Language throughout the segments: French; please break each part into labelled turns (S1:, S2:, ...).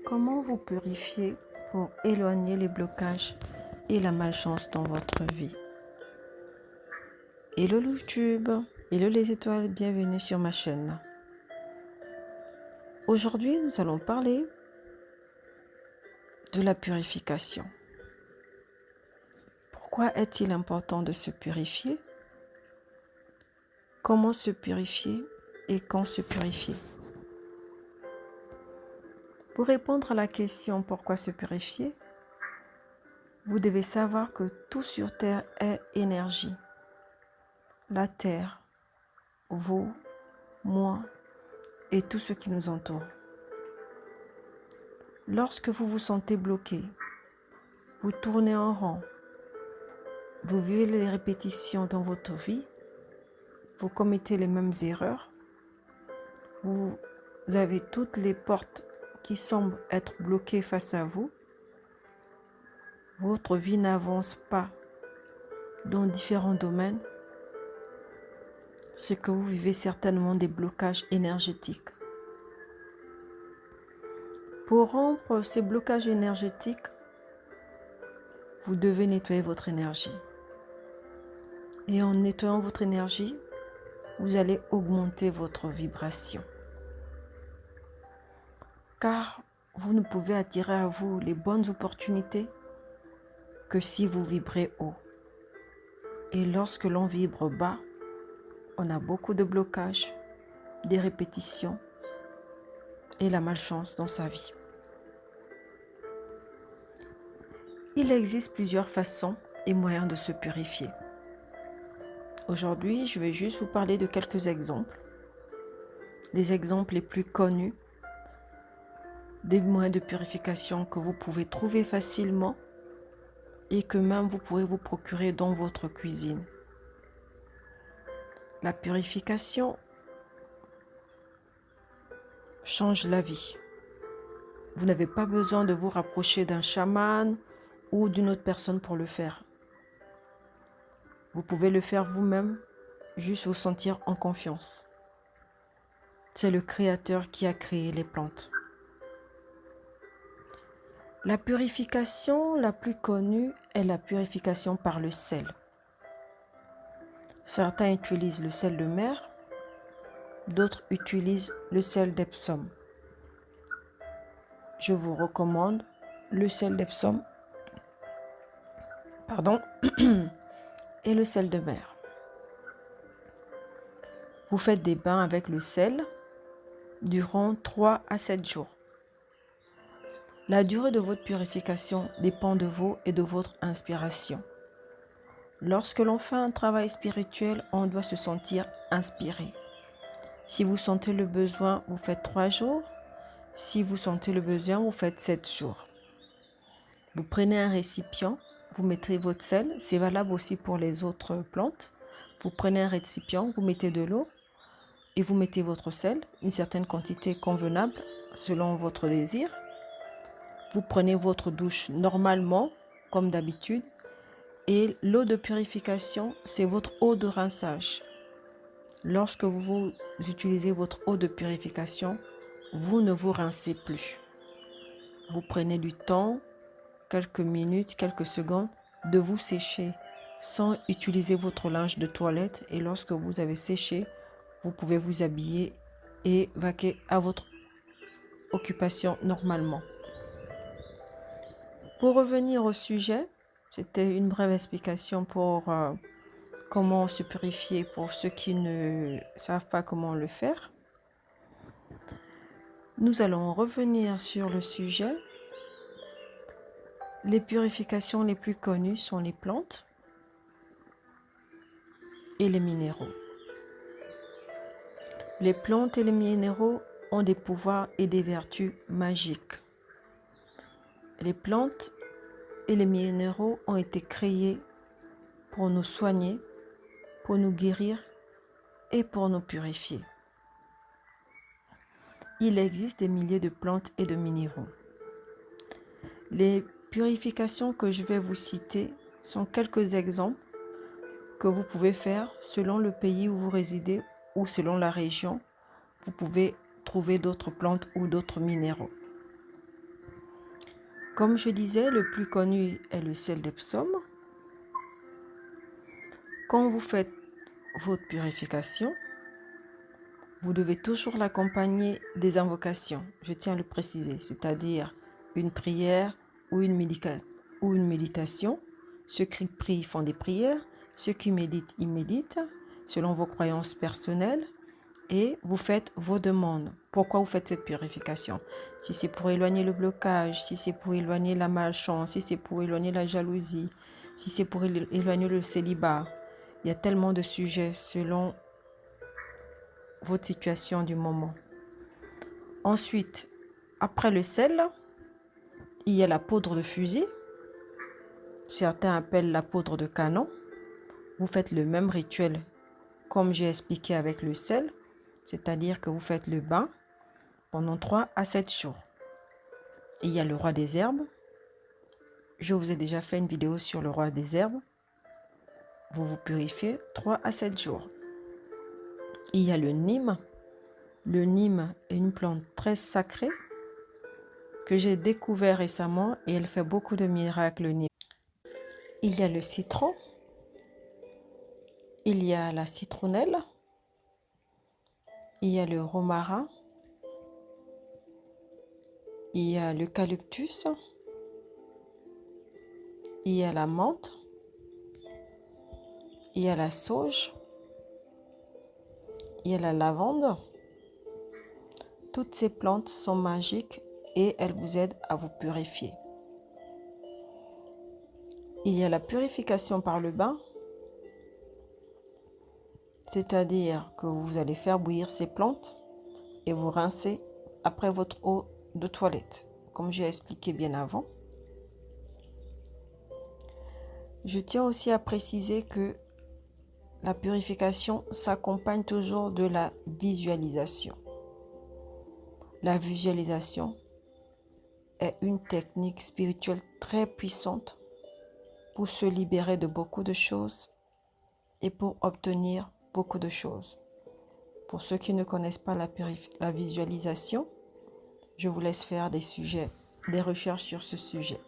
S1: Comment vous purifier pour éloigner les blocages et la malchance dans votre vie? Hello YouTube, hello les étoiles, bienvenue sur ma chaîne. Aujourd'hui, nous allons parler de la purification. Pourquoi est-il important de se purifier? Comment se purifier et quand se purifier? Pour répondre à la question pourquoi se purifier, vous devez savoir que tout sur Terre est énergie. La Terre, vous, moi et tout ce qui nous entoure. Lorsque vous vous sentez bloqué, vous tournez en rond, vous vivez les répétitions dans votre vie, vous commettez les mêmes erreurs, vous avez toutes les portes qui semblent être bloquées face à vous, votre vie n'avance pas dans différents domaines, c'est que vous vivez certainement des blocages énergétiques. Pour rompre ces blocages énergétiques, vous devez nettoyer votre énergie. Et en nettoyant votre énergie, vous allez augmenter votre vibration. Car vous ne pouvez attirer à vous les bonnes opportunités que si vous vibrez haut. Et lorsque l'on vibre bas, on a beaucoup de blocages, des répétitions et la malchance dans sa vie. Il existe plusieurs façons et moyens de se purifier. Aujourd'hui, je vais juste vous parler de quelques exemples. Les exemples les plus connus, des moyens de purification que vous pouvez trouver facilement et que même vous pourrez vous procurer dans votre cuisine. La purification change la vie. Vous n'avez pas besoin de vous rapprocher d'un chaman ou d'une autre personne pour le faire. Vous pouvez le faire vous-même, juste vous sentir en confiance. C'est le Créateur qui a créé les plantes. La purification la plus connue est la purification par le sel. Certains utilisent le sel de mer, d'autres utilisent le sel d'Epsom. Je vous recommande le sel d'Epsom, et le sel de mer. Vous faites des bains avec le sel durant 3 à 7 jours. La durée de votre purification dépend de vous et de votre inspiration. Lorsque l'on fait un travail spirituel, on doit se sentir inspiré. Si vous sentez le besoin, vous faites 3 jours. Si vous sentez le besoin, vous faites 7 jours. Vous prenez un récipient, vous mettez votre sel. C'est valable aussi pour les autres plantes. Vous prenez un récipient, vous mettez de l'eau et vous mettez votre sel, une certaine quantité convenable selon votre désir. Vous prenez votre douche normalement, comme d'habitude. Et l'eau de purification, c'est votre eau de rinçage. Lorsque vous utilisez votre eau de purification, vous ne vous rincez plus. Vous prenez du temps, quelques minutes, quelques secondes, de vous sécher sans utiliser votre linge de toilette. Et lorsque vous avez séché, vous pouvez vous habiller et vaquer à votre occupation normalement. Pour revenir au sujet, c'était une brève explication pour comment se purifier pour ceux qui ne savent pas comment le faire. Nous allons revenir sur le sujet. Les purifications les plus connues sont les plantes et les minéraux. Les plantes et les minéraux ont des pouvoirs et des vertus magiques. Les plantes et les minéraux ont été créés pour nous soigner, pour nous guérir et pour nous purifier. Il existe des milliers de plantes et de minéraux. Les purifications que je vais vous citer sont quelques exemples que vous pouvez faire selon le pays où vous résidez ou selon la région. Vous pouvez trouver d'autres plantes ou d'autres minéraux. Comme je disais, le plus connu est le sel d'Epsom. Quand vous faites votre purification, vous devez toujours l'accompagner des invocations. Je tiens à le préciser, c'est-à-dire une prière ou une méditation. Ceux qui prient font des prières, ceux qui méditent, ils méditent selon vos croyances personnelles et vous faites vos demandes. Pourquoi vous faites cette purification? Si c'est pour éloigner le blocage, si c'est pour éloigner la malchance, si c'est pour éloigner la jalousie, si c'est pour éloigner le célibat. Il y a tellement de sujets selon votre situation du moment. Ensuite, après le sel, il y a la poudre de fusil. Certains appellent la poudre de canon. Vous faites le même rituel comme j'ai expliqué avec le sel, c'est-à-dire que vous faites le bain pendant 3 à 7 jours. Il y a le roi des herbes. Je vous ai déjà fait une vidéo sur le roi des herbes. Vous vous purifiez 3 à 7 jours. Il y a le nîmes. Le nîmes est une plante très sacrée que j'ai découvert récemment et elle fait beaucoup de miracles. Le nîmes. Il y a le citron. Il y a la citronnelle. Il y a le romarin. Il y a l'eucalyptus. Il y a la menthe. Il y a la sauge. Il y a la lavande. Toutes ces plantes sont magiques et elles vous aident à vous purifier. Il y a la purification par le bain, c'est-à-dire que vous allez faire bouillir ces plantes et vous rincer après votre eau de toilette, comme j'ai expliqué bien avant. Je tiens aussi à préciser que la purification s'accompagne toujours de la visualisation. La visualisation est une technique spirituelle très puissante pour se libérer de beaucoup de choses et pour obtenir beaucoup de choses. Pour ceux qui ne connaissent pas la visualisation, je vous laisse faire des recherches sur ce sujet.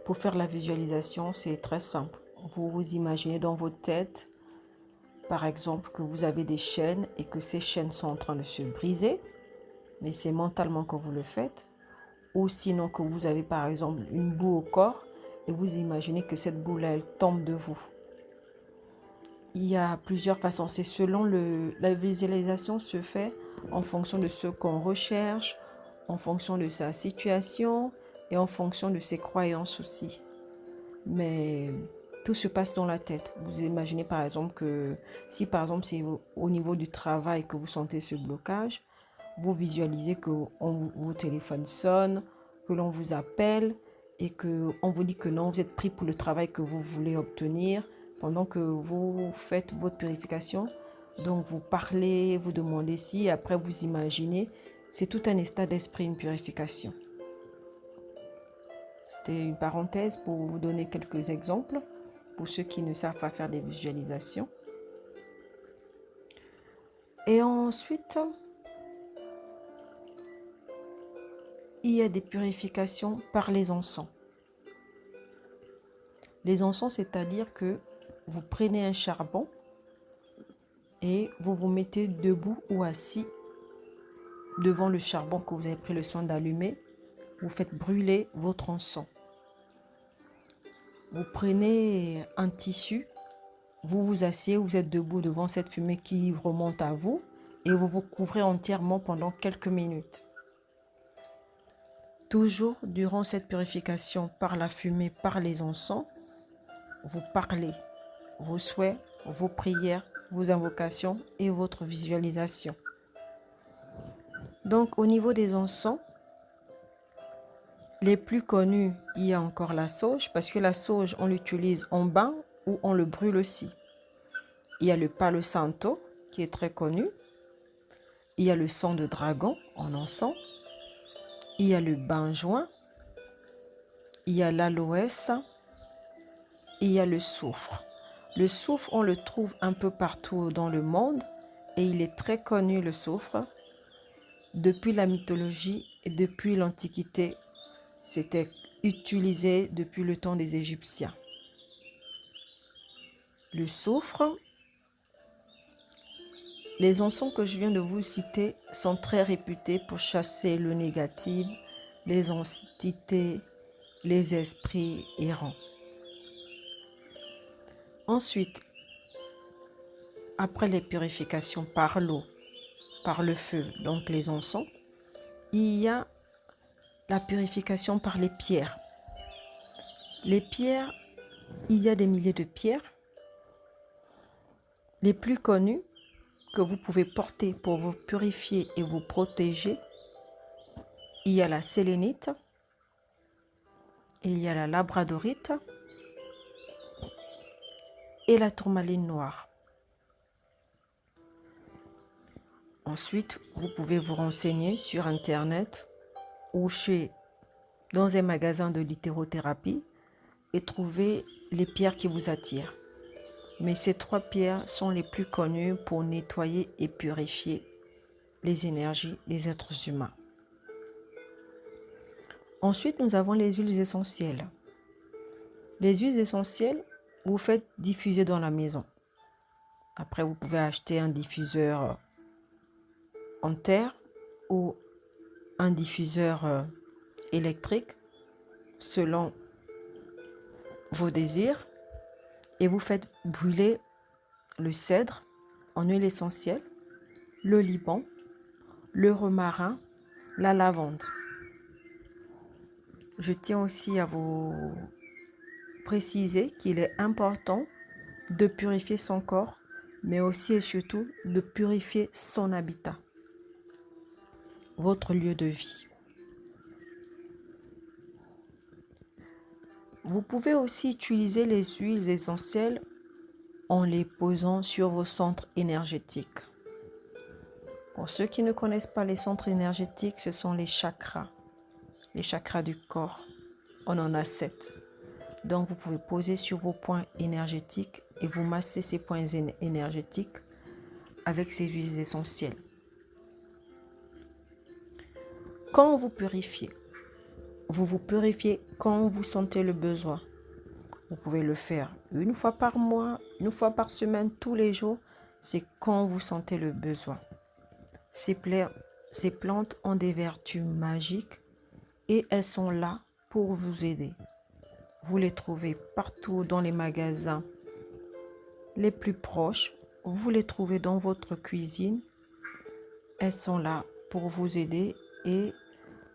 S1: Pour faire la visualisation, c'est très simple. Vous vous imaginez dans votre tête, par exemple, que vous avez des chaînes et que ces chaînes sont en train de se briser, mais c'est mentalement que vous le faites. Ou sinon que vous avez par exemple une boue au corps et vous imaginez que cette boue-là, elle tombe de vous. Il y a plusieurs façons. C'est selon la visualisation se fait en fonction de ce qu'on recherche, en fonction de sa situation et en fonction de ses croyances aussi. Mais tout se passe dans la tête. Vous imaginez par exemple que si par exemple c'est au niveau du travail que vous sentez ce blocage, vous visualisez que vos téléphones sonnent, que l'on vous appelle et qu'on vous dit que non, vous êtes pris pour le travail que vous voulez obtenir pendant que vous faites votre purification. Donc vous parlez, vous demandez si, et après vous imaginez. C'est tout un état d'esprit, une purification. C'était une parenthèse pour vous donner quelques exemples pour ceux qui ne savent pas faire des visualisations. Et ensuite, il y a des purifications par les encens. Les encens, c'est-à-dire que vous prenez un charbon et vous vous mettez debout ou assis devant le charbon que vous avez pris le soin d'allumer. Vous faites brûler votre encens. Vous prenez un tissu, vous vous asseyez, vous êtes debout devant cette fumée qui remonte à vous et vous vous couvrez entièrement pendant quelques minutes. Toujours durant cette purification par la fumée, par les encens, vous parlez vos souhaits, vos prières, vos invocations et votre visualisation. Donc au niveau des encens, les plus connus, il y a encore la sauge, parce que la sauge, on l'utilise en bain ou on le brûle aussi. Il y a le palo santo, qui est très connu. Il y a le sang de dragon en encens. Il y a le benjoin. Il y a l'aloès. Il y a le soufre. Le soufre, on le trouve un peu partout dans le monde et il est très connu, le soufre, depuis la mythologie Et depuis l'Antiquité, c'était utilisé depuis le temps des Égyptiens. Le soufre, les encens que je viens de vous citer sont très réputés pour chasser le négatif, les entités, les esprits errants. Ensuite, après les purifications par l'eau, par le feu, donc les encens, il y a la purification par les pierres. Les pierres, il y a des milliers de pierres. Les plus connues que vous pouvez porter pour vous purifier et vous protéger, il y a la sélénite, il y a la labradorite et la tourmaline noire. Ensuite, vous pouvez vous renseigner sur Internet ou dans un magasin de littérothérapie et trouver les pierres qui vous attirent. Mais ces 3 pierres sont les plus connues pour nettoyer et purifier les énergies des êtres humains. Ensuite, nous avons les huiles essentielles. Les huiles essentielles, vous faites diffuser dans la maison. Après, vous pouvez acheter un diffuseur en terre ou un diffuseur électrique selon vos désirs et vous faites brûler le cèdre en huile essentielle, le liban, le romarin, la lavande. Je tiens aussi à vous préciser qu'il est important de purifier son corps, mais aussi et surtout de purifier son habitat, votre lieu de vie. Vous pouvez aussi utiliser les huiles essentielles en les posant sur vos centres énergétiques. Pour ceux qui ne connaissent pas les centres énergétiques, ce sont les chakras du corps. On en a 7. Donc vous pouvez poser sur vos points énergétiques et vous masser ces points énergétiques avec ces huiles essentielles. Quand vous purifiez, vous vous purifiez quand vous sentez le besoin. Vous pouvez le faire 1 fois par mois, 1 fois par semaine, tous les jours. C'est quand vous sentez le besoin. Ces plantes ont des vertus magiques et elles sont là pour vous aider. Vous les trouvez partout dans les magasins les plus proches. Vous les trouvez dans votre cuisine. Elles sont là pour vous aider et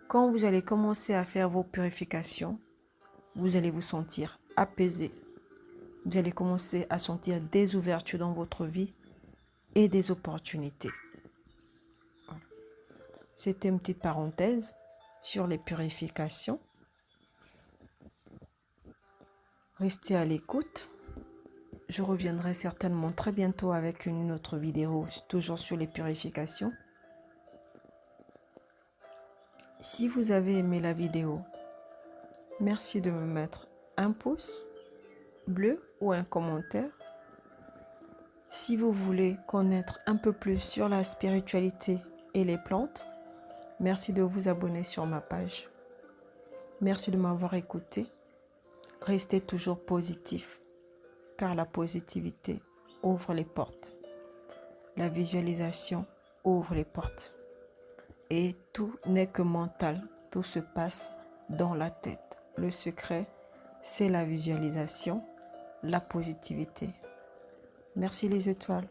S1: quand vous allez commencer à faire vos purifications, vous allez vous sentir apaisé. Vous allez commencer à sentir des ouvertures dans votre vie et des opportunités. Voilà. C'était une petite parenthèse sur les purifications. Restez à l'écoute. Je reviendrai certainement très bientôt avec une autre vidéo, toujours sur les purifications. Si vous avez aimé la vidéo, merci de me mettre un pouce bleu ou un commentaire. Si vous voulez connaître un peu plus sur la spiritualité et les plantes, merci de vous abonner sur ma page. Merci de m'avoir écouté. Restez toujours positif, car la positivité ouvre les portes. La visualisation ouvre les portes. Et tout n'est que mental, tout se passe dans la tête. Le secret, c'est la visualisation, la positivité. Merci les étoiles.